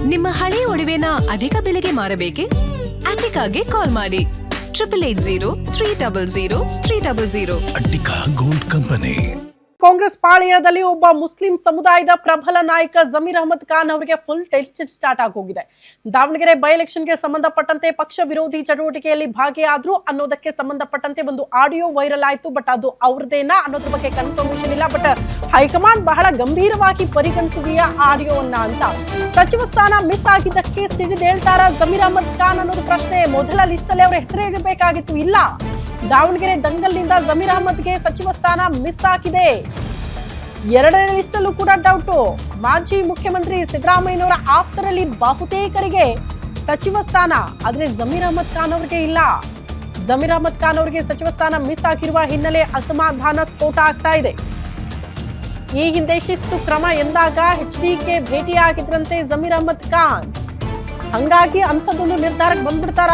ನಿಮ್ಮ ಹಳೆ ಒಡವೆನ ಅಧಿಕ ಬೆಲೆಗೆ ಮಾರಬೇಕೆ? ಅಟಿಕಾಗೆ ಕಾಲ್ ಮಾಡಿ 8880 ಅಟ್ಟಿಕಾ ಗೋಲ್ಡ್ ಕಂಪನಿ. ಕಾಂಗ್ರೆಸ್ ಪಾಳೆಯದಲ್ಲಿ ಒಬ್ಬ ಮುಸ್ಲಿಂ ಸಮುದಾಯದ ಪ್ರಬಲ ನಾಯಕ ಜಮೀರ್ ಅಹಮದ್ ಖಾನ್ ಅವರಿಗೆ ಫುಲ್ ಟೆನ್ಷನ್ ಸ್ಟಾರ್ಟ್ ಆಗೋಗಿದೆ. ದಾವಣಗೆರೆ ಬೈ ಎಲೆಕ್ಷನ್ಗೆ ಸಂಬಂಧಪಟ್ಟಂತೆ ಪಕ್ಷ ವಿರೋಧಿ ಚಟುವಟಿಕೆಯಲ್ಲಿ ಭಾಗಿಯಾದ್ರು ಅನ್ನೋದಕ್ಕೆ ಸಂಬಂಧಪಟ್ಟಂತೆ ಒಂದು ಆಡಿಯೋ ವೈರಲ್ ಆಯ್ತು. ಬಟ್ ಅದು ಅವ್ರದೇನಾ ಅನ್ನೋದ್ರ ಬಗ್ಗೆ ಕನ್ಫರ್ಮೇಶನ್ ಇಲ್ಲ. ಬಟ್ ಹೈಕಮಾಂಡ್ ಬಹಳ ಗಂಭೀರವಾಗಿ ಪರಿಗಣಿಸಿದೆಯಾ ಆಡಿಯೋವನ್ನ ಅಂತ. ಸಚಿವ ಸ್ಥಾನ ಮಿಸ್ ಆಗಿದ್ದಕ್ಕೆ ಸಿಡಿದೇಳ್ತಾರ ಜಮೀರ್ ಅಹಮದ್ ಖಾನ್ ಅನ್ನೋದು ಪ್ರಶ್ನೆ. ಮೊದಲ ಲಿಸ್ಟ್ ಅಲ್ಲಿ ಅವರ ಹೆಸರೇ ಇರಬೇಕಾಗಿತ್ತು. ಇಲ್ಲ, ದಾವಣಗೆರೆ ದಂಗಲ್ನಿಂದ ಜಮೀರ್ ಅಹಮದ್ಗೆ ಸಚಿವ ಸ್ಥಾನ ಮಿಸ್ ಆಗಿದೆ. ಎರಡನೇ ಲಿಸ್ಟ್ ಅಲ್ಲೂ ಕೂಡ ಡೌಟು. ಮಾಜಿ ಮುಖ್ಯಮಂತ್ರಿ ಸಿದ್ದರಾಮಯ್ಯನವರ ಆಪ್ತರಲ್ಲಿ ಬಹುತೇಕರಿಗೆ ಸಚಿವ ಸ್ಥಾನ, ಆದ್ರೆ ಜಮೀರ್ ಅಹಮದ್ ಖಾನ್ ಅವರಿಗೆ ಇಲ್ಲ. ಜಮೀರ್ ಅಹಮದ್ ಖಾನ್ ಅವರಿಗೆ ಸಚಿವ ಸ್ಥಾನ ಮಿಸ್ ಆಗಿರುವ ಹಿನ್ನೆಲೆ ಅಸಮಾಧಾನ ಸ್ಫೋಟ ಆಗ್ತಾ ಇದೆ. ಈ ಹಿಂದೆ ಶಿಸ್ತು ಕ್ರಮ ಎಂದಾಗ HDK ಭೇಟಿಯಾಗಿದ್ರಂತೆ ಜಮೀರ್ ಅಹಮದ್ ಖಾನ್. ಹಂಗಾಗಿ ಅಂಥದ್ದೊಂದು ನಿರ್ಧಾರಕ್ಕೆ ಬಂದ್ಬಿಡ್ತಾರ.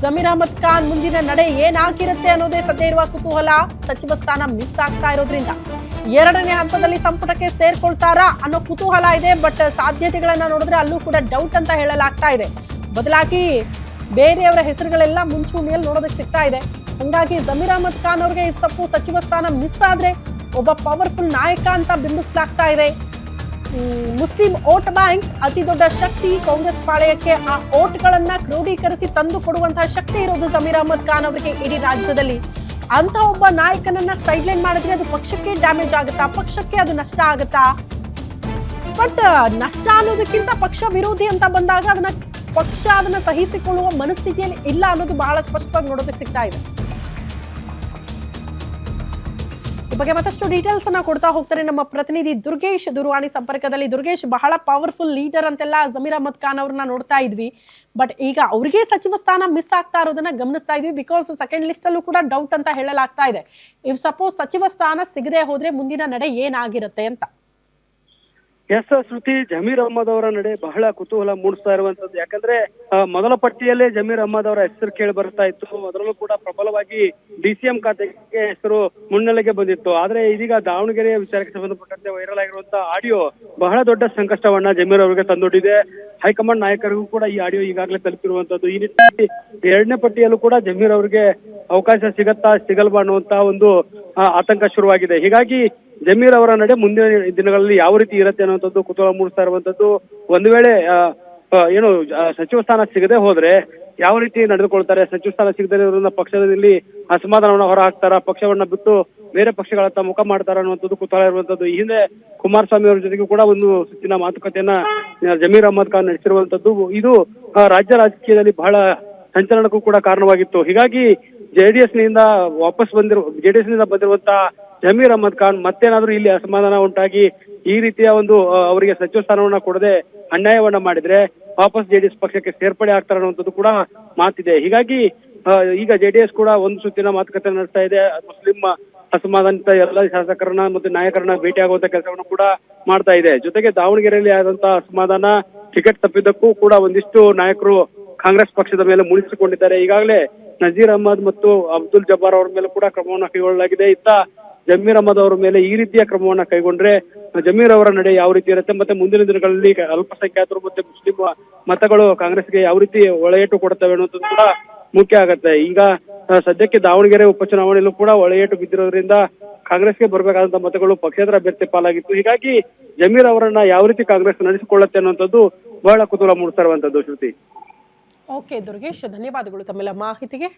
ಜಮೀರ್ ಅಹಮದ್ ಖಾನ್ ಮುಂದಿನ ನಡೆ ಏನಾಗಿರುತ್ತೆ ಅನ್ನೋದೇ ಸದ್ಯ ಇರುವ ಕುತೂಹಲ. ಸಚಿವ ಸ್ಥಾನ ಮಿಸ್ ಆಗ್ತಾ ಇರೋದ್ರಿಂದ ಎರಡನೇ ಹಂತದಲ್ಲಿ ಸಂಪುಟಕ್ಕೆ ಸೇರ್ಕೊಳ್ತಾರಾ ಅನ್ನೋ ಕುತೂಹಲ ಇದೆ. ಬಟ್ ಸಾಧ್ಯತೆಗಳನ್ನ ನೋಡಿದ್ರೆ ಅಲ್ಲೂ ಕೂಡ ಡೌಟ್ ಅಂತ ಹೇಳಲಾಗ್ತಾ ಇದೆ. ಬದಲಾಗಿ ಬೇರೆಯವರ ಹೆಸರುಗಳೆಲ್ಲ ಮುಂಚೂಣಿಯಲ್ಲಿ ನೋಡೋದಕ್ಕೆ ಸಿಗ್ತಾ ಇದೆ. ಹಂಗಾಗಿ ಜಮೀರ್ ಅಹಮದ್ ಖಾನ್ ಅವ್ರಿಗೆ ಈ ಸಚಿವ ಸ್ಥಾನ ಮಿಸ್ ಆದ್ರೆ ಒಬ್ಬ ಪವರ್ಫುಲ್ ನಾಯಕ ಅಂತ ಬಿಂಬಿಸಲಾಗ್ತಾ ಇದೆ. ಮುಸ್ಲಿಂ ವೋಟ್ ಬ್ಯಾಂಕ್ ಅತಿ ದೊಡ್ಡ ಶಕ್ತಿ ಕಾಂಗ್ರೆಸ್ ಪಾಳೆಯಕ್ಕೆ. ಆ ವೋಟ್ಗಳನ್ನ ಕ್ರೋಢೀಕರಿಸಿ ತಂದು ಕೊಡುವಂತಹ ಶಕ್ತಿ ಇರೋದು ಜಮೀರ್ ಅಹಮದ್ ಖಾನ್ ಅವರಿಗೆ ಇಡೀ ರಾಜ್ಯದಲ್ಲಿ. ಅಂತ ಒಬ್ಬ ನಾಯಕನನ್ನ ಸೈಡ್ಲೈನ್ ಮಾಡಿದ್ರೆ ಅದು ಪಕ್ಷಕ್ಕೆ ಡ್ಯಾಮೇಜ್ ಆಗುತ್ತಾ, ಪಕ್ಷಕ್ಕೆ ಅದು ನಷ್ಟ ಆಗುತ್ತಾ? ಬಟ್ ನಷ್ಟ ಅನ್ನೋದಕ್ಕಿಂತ ಪಕ್ಷ ವಿರೋಧಿ ಅಂತ ಬಂದಾಗ ಪಕ್ಷ ಅದನ್ನ ಸಹಿಸಿಕೊಳ್ಳುವ ಮನಸ್ಥಿತಿಯಲ್ಲಿ ಇಲ್ಲ ಅನ್ನೋದು ಬಹಳ ಸ್ಪಷ್ಟವಾಗಿ ನೋಡೋದಕ್ಕೆ ಸಿಗ್ತಾ ಇದೆ. ಈ ಬಗ್ಗೆ ಮತ್ತಷ್ಟು ಡೀಟೇಲ್ಸ್ ಅನ್ನ ಕೊಡ್ತಾ ಹೋಗ್ತಾರೆ ನಮ್ಮ ಪ್ರತಿನಿಧಿ ದುರ್ಗೇಶ್ ದೂರವಾಣಿ ಸಂಪರ್ಕದಲ್ಲಿ. ದುರ್ಗೇಶ್, ಬಹಳ ಪವರ್ಫುಲ್ ಲೀಡರ್ ಅಂತೆಲ್ಲ ಜಮೀರ್ ಅಹಮದ್ ಖಾನ್ ಅವ್ರನ್ನ ನೋಡ್ತಾ ಇದ್ವಿ. ಬಟ್ ಈಗ ಅವ್ರಿಗೆ ಸಚಿವ ಸ್ಥಾನ ಮಿಸ್ ಆಗ್ತಾ ಇರೋದನ್ನ ಗಮನಿಸ್ತಾ ಇದ್ವಿ. ಬಿಕಾಸ್ ಸೆಕೆಂಡ್ ಲಿಸ್ಟ್ ಅಲ್ಲೂ ಕೂಡ ಡೌಟ್ ಅಂತ ಹೇಳಲಾಗ್ತಾ ಇದೆ. ಇಫ್ ಸಪೋಸ್ ಸಚಿವ ಸ್ಥಾನ ಸಿಗದೆ ಹೋದ್ರೆ ಮುಂದಿನ ನಡೆ ಏನಾಗಿರುತ್ತೆ ಅಂತ. ಎಸ್ ಶ್ರುತಿ, ಜಮೀರ್ ಅಹಮದ್ ಅವರ ನಡೆ ಬಹಳ ಕುತೂಹಲ ಮೂಡಿಸ್ತಾ ಇರುವಂತದ್ದು. ಯಾಕಂದ್ರೆ ಮೊದಲ ಪಟ್ಟಿಯಲ್ಲೇ ಜಮೀರ್ ಅಹಮದ್ ಅವರ ಹೆಸರು ಕೇಳಿ ಬರ್ತಾ ಇತ್ತು. ಅದರಲ್ಲೂ ಕೂಡ ಪ್ರಬಲವಾಗಿ DCM ಖಾತೆಗೆ ಹೆಸರು ಮುನ್ನೆಲೆಗೆ ಬಂದಿತ್ತು. ಆದ್ರೆ ಇದೀಗ ದಾವಣಗೆರೆಯ ವಿಚಾರಕ್ಕೆ ಸಂಬಂಧಪಟ್ಟಂತೆ ವೈರಲ್ ಆಗಿರುವಂತಹ ಆಡಿಯೋ ಬಹಳ ದೊಡ್ಡ ಸಂಕಷ್ಟವನ್ನ ಜಮೀರ್ ಅವರಿಗೆ ತಂದೊಡ್ಡಿದೆ. ಹೈಕಮಾಂಡ್ ನಾಯಕರಿಗೂ ಕೂಡ ಈ ಆಡಿಯೋ ಈಗಾಗಲೇ ತಲುಪಿರುವಂತದ್ದು. ಈ ನಿಟ್ಟಿನಲ್ಲಿ ಎರಡನೇ ಪಟ್ಟಿಯಲ್ಲೂ ಕೂಡ ಜಮೀರ್ ಅವರಿಗೆ ಅವಕಾಶ ಸಿಗತ್ತಾ ಸಿಗಲ್ವಾ ಅನ್ನುವಂತಹ ಒಂದು ಆತಂಕ ಶುರುವಾಗಿದೆ. ಹೀಗಾಗಿ ಜಮೀರ್ ಅವರ ನಡೆ ಮುಂದಿನ ದಿನಗಳಲ್ಲಿ ಯಾವ ರೀತಿ ಇರುತ್ತೆ ಅನ್ನುವಂಥದ್ದು ಕುತೂಹಲ ಮೂಡಿಸ್ತಾ ಇರುವಂತದ್ದು. ಒಂದು ವೇಳೆ ಏನು ಸಚಿವ ಸ್ಥಾನ ಸಿಗದೆ ಹೋದ್ರೆ ಯಾವ ರೀತಿ ನಡೆದುಕೊಳ್ತಾರೆ, ಸಚಿವ ಸ್ಥಾನ ಸಿಗದೇ ಇರೋದ್ರಿಂದ ಪಕ್ಷದಲ್ಲಿ ಅಸಮಾಧಾನವನ್ನ ಹೊರ ಹಾಕ್ತಾರ, ಪಕ್ಷವನ್ನ ಬಿಟ್ಟು ಬೇರೆ ಪಕ್ಷಗಳತ್ತ ಮುಖ ಮಾಡ್ತಾರ ಅನ್ನುವಂಥದ್ದು ಕುತೂಹಲ ಇರುವಂತದ್ದು. ಈ ಹಿಂದೆ ಕುಮಾರಸ್ವಾಮಿ ಅವರ ಜೊತೆಗೂ ಕೂಡ ಒಂದು ಸುತ್ತಿನ ಮಾತುಕತೆಯನ್ನ ಜಮೀರ್ ಅಹಮದ್ ಖಾನ್ ನಡೆಸಿರುವಂತದ್ದು. ಇದು ರಾಜ್ಯ ರಾಜಕೀಯದಲ್ಲಿ ಬಹಳ ಸಂಚಲನಕ್ಕೂ ಕೂಡ ಕಾರಣವಾಗಿತ್ತು. ಹೀಗಾಗಿ ಜೆಡಿಎಸ್ ನಿಂದ ಬಂದಿರುವಂತಹ ಜಮೀರ್ ಅಹಮದ್ ಖಾನ್ ಮತ್ತೇನಾದ್ರೂ ಇಲ್ಲಿ ಅಸಮಾಧಾನ ಉಂಟಾಗಿ ಈ ರೀತಿಯ ಒಂದು ಅವರಿಗೆ ಸಚಿವ ಸ್ಥಾನವನ್ನ ಕೊಡದೆ ಅನ್ಯಾಯವನ್ನ ಮಾಡಿದ್ರೆ ವಾಪಸ್ ಜೆಡಿಎಸ್ ಪಕ್ಷಕ್ಕೆ ಸೇರ್ಪಡೆ ಆಗ್ತಾರೆ ಅನ್ನುವಂಥದ್ದು ಕೂಡ ಮಾತಿದೆ. ಹೀಗಾಗಿ ಈಗ ಜೆಡಿಎಸ್ ಕೂಡ ಒಂದು ಸುತ್ತಿನ ಮಾತುಕತೆ ನಡೆಸ್ತಾ ಇದೆ. ಮುಸ್ಲಿಂ ಅಸಮಾಧಾನಿತ ಎಲ್ಲ ಶಾಸಕರನ್ನ ಮತ್ತು ನಾಯಕರನ್ನ ಭೇಟಿಯಾಗುವಂತ ಕೆಲಸವನ್ನು ಕೂಡ ಮಾಡ್ತಾ ಇದೆ. ಜೊತೆಗೆ ದಾವಣಗೆರೆಯಲ್ಲಿ ಆದಂತಹ ಅಸಮಾಧಾನ, ಟಿಕೆಟ್ ತಪ್ಪಿದ್ದಕ್ಕೂ ಕೂಡ ಒಂದಿಷ್ಟು ನಾಯಕರು ಕಾಂಗ್ರೆಸ್ ಪಕ್ಷದ ಮೇಲೆ ಮುನಿಸಿಕೊಂಡಿದ್ದಾರೆ. ಈಗಾಗಲೇ ನಜೀರ್ ಅಹಮದ್ ಮತ್ತು ಅಬ್ದುಲ್ ಜಬ್ಬಾರ್ ಅವರ ಮೇಲೆ ಕೂಡ ಕ್ರಮವನ್ನ ಕೈಗೊಳ್ಳಲಾಗಿದೆ. ಇತ್ತ ಜಮೀರ್ ಅಹಮದ್ ಅವರ ಮೇಲೆ ಈ ರೀತಿಯ ಕ್ರಮವನ್ನ ಕೈಗೊಂಡ್ರೆ ಜಮೀರ್ ಅವರ ನಡೆ ಯಾವ ರೀತಿ ಇರುತ್ತೆ, ಮತ್ತೆ ಮುಂದಿನ ದಿನಗಳಲ್ಲಿ ಅಲ್ಪಸಂಖ್ಯಾತರು ಮತ್ತೆ ಮುಸ್ಲಿಂ ಮತಗಳು ಕಾಂಗ್ರೆಸ್ಗೆ ಯಾವ ರೀತಿ ಒಳೆಯೇಟು ಕೊಡುತ್ತವೆ ಅನ್ನೋದು ಕೂಡ ಮುಖ್ಯ ಆಗತ್ತೆ. ಈಗ ಸದ್ಯಕ್ಕೆ ದಾವಣಗೆರೆ ಉಪಚುನಾವಣೆಯಲ್ಲೂ ಕೂಡ ಒಳೆಯೇಟು ಬಿದ್ದಿರೋದ್ರಿಂದ ಕಾಂಗ್ರೆಸ್ಗೆ ಬರಬೇಕಾದಂತ ಮತಗಳು ಪಕ್ಷೇತರ ಅಭ್ಯರ್ಥಿ ಪಾಲಾಗಿತ್ತು. ಹೀಗಾಗಿ ಜಮೀರ್ ಅವರನ್ನ ಯಾವ ರೀತಿ ಕಾಂಗ್ರೆಸ್ ನಡೆಸಿಕೊಳ್ಳುತ್ತೆ ಅನ್ನುವಂಥದ್ದು ಬಹಳ ಕುತೂಹಲ ಮೂಡಿಸ್ತಾ ಇರುವಂತದ್ದು. ಶ್ರುತಿ. ಓಕೆ ದುರ್ಗೇಶ್, ಧನ್ಯವಾದಗಳು ತಮ್ಮೆಲ್ಲ ಮಾಹಿತಿಗೆ.